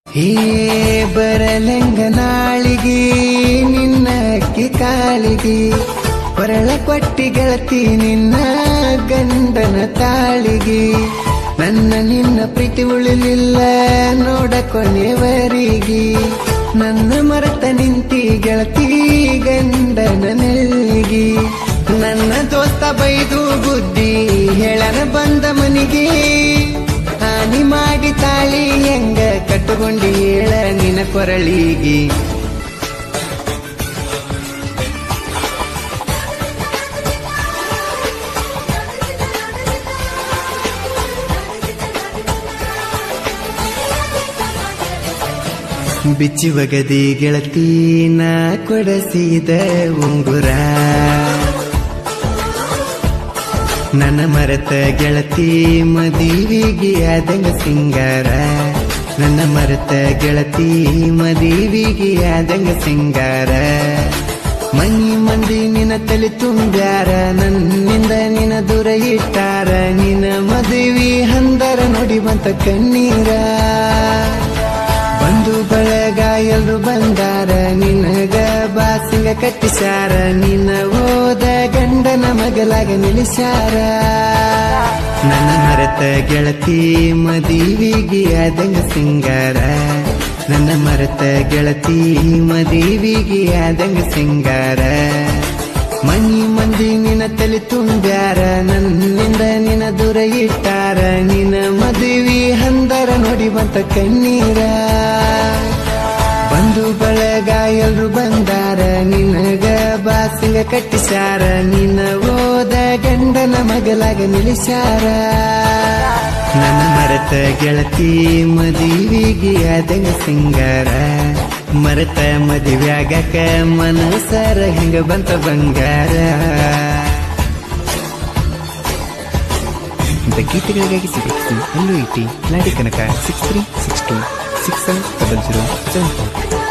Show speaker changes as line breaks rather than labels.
ಹೇ ಬರಲಂಗ ನಾಳಿಗೆ ನಿನ್ನ ಅಕ್ಕಿ ಕಾಳಿಗೆ ಬರಳ ಕೊಟ್ಟಿ ಗೆಳತಿ ನಿನ್ನ ಗಂಡನ ತಾಳಿಗೆ ನನ್ನ ನಿನ್ನ ಪ್ರೀತಿ ಉಳಿಲಿಲ್ಲ ನೋಡ ಕೊನೆವರಿಗೆ ನನ್ನ ಮರೆತ ನಿಂತಿ ಗೆಳತಿ ಗಂಡನ ನೆಲ್ಲಿಗೆ ನನ್ನ ದೋಸ್ತ ಬೈದು ಬುದ್ಧಿ ಹೇಳನ ಬಂದ ಮನಿಗೆ ಹಾನಿ ಮಾಡಿ ತಾಳಿ ಹೆಂಗ ಕಟ್ಟುಕೊಂಡಿ ಹೇಳ ನಿನ ಕೊರಳಿಗೆ ಬಿಚ್ಚಿ ಒಗದಿ ಗೆಳತಿ ನಾ ಕೊಡಸಿದ ಉಂಗುರ ನನ್ನ ಮರೆತ ಗೆಳತಿ ಮದುವಿಗೆ ಆದಂಗ ಸಿಂಗಾರ ನನ್ನ ಮರೆತ ಗೆಳತಿ ಮದುವಿಗೆ ಆದಂಗ ಸಿಂಗಾರ ಮನಿ ಮಂದಿ ನಿನ್ನ ತಲೆ ತುಂಬ್ಯಾರ ನನ್ನಿಂದ ನಿನ್ನ ದೂರ ಇಟ್ಟಾರ ನಿನ್ನ ಮದುವೆ ಹಂದರ ನೋಡಿ ಬಂತ ಕಣ್ಣೀರ ಬಂದು ಬಳಗ ಎಲ್ರು ಬಂದಾರ ನಿನಗ ಬಾಸಿಂಗ ಕಟ್ಟಿಸಾರ ನಿನ್ನ ಹೋದ ಗಂಡನ ಮಗಲಾಗ ನಿಲ್ಲಿಸಾರ ನನ್ನ ಮರೆತ ಗೆಳತಿ ಮದುವಿಗೆ ಆದಂಗ ಸಿಂಗಾರ ನನ್ನ ಮರೆತ ಗೆಳತಿ ಮದುವಿಗೆ ಆದಂಗ ಸಿಂಗಾರ ಮನಿ ಮಂದಿ ನಿನ್ನ ತಲೆ ತುಂಬ್ಯಾರ ನನ್ನಿಂದ ನಿನ್ನ ದೂರ ಇಟ್ಟಾರ ನಿನ್ನ ಮದುವೆ ಹಂದರ ನೋಡಿ ಬಂತ ಕಣ್ಣೀರ ಬಂದು ಬಳಗ ಎಲ್ರು ಬಂದಾರ ನಿನಗ ಬಾಸಿಂಗ ಕಟ್ಟಿಸಾರ ನಿನ್ನ ಹೋದ ಗಂಡನ ಮಗಲಾಗ ನಿಲ್ಲಿಸಾರ ನನ್ನ ಮರೆತ ಗೆಳತಿ ಮದುವಿಗೆ ಆದಂಗ ಸಿಂಗಾರ ಮರೆತ ಮದುವ್ಯಾಗಕ ಮನಸರ ಹಿಂಗ ಬಂತ ಬಂಗಾರ. ಗೀತೆಗಳಿಗಾಗಿ ಸಿಗುತ್ತಿ LUIT ಲಾಡಿ ಕನಕ 6362670074.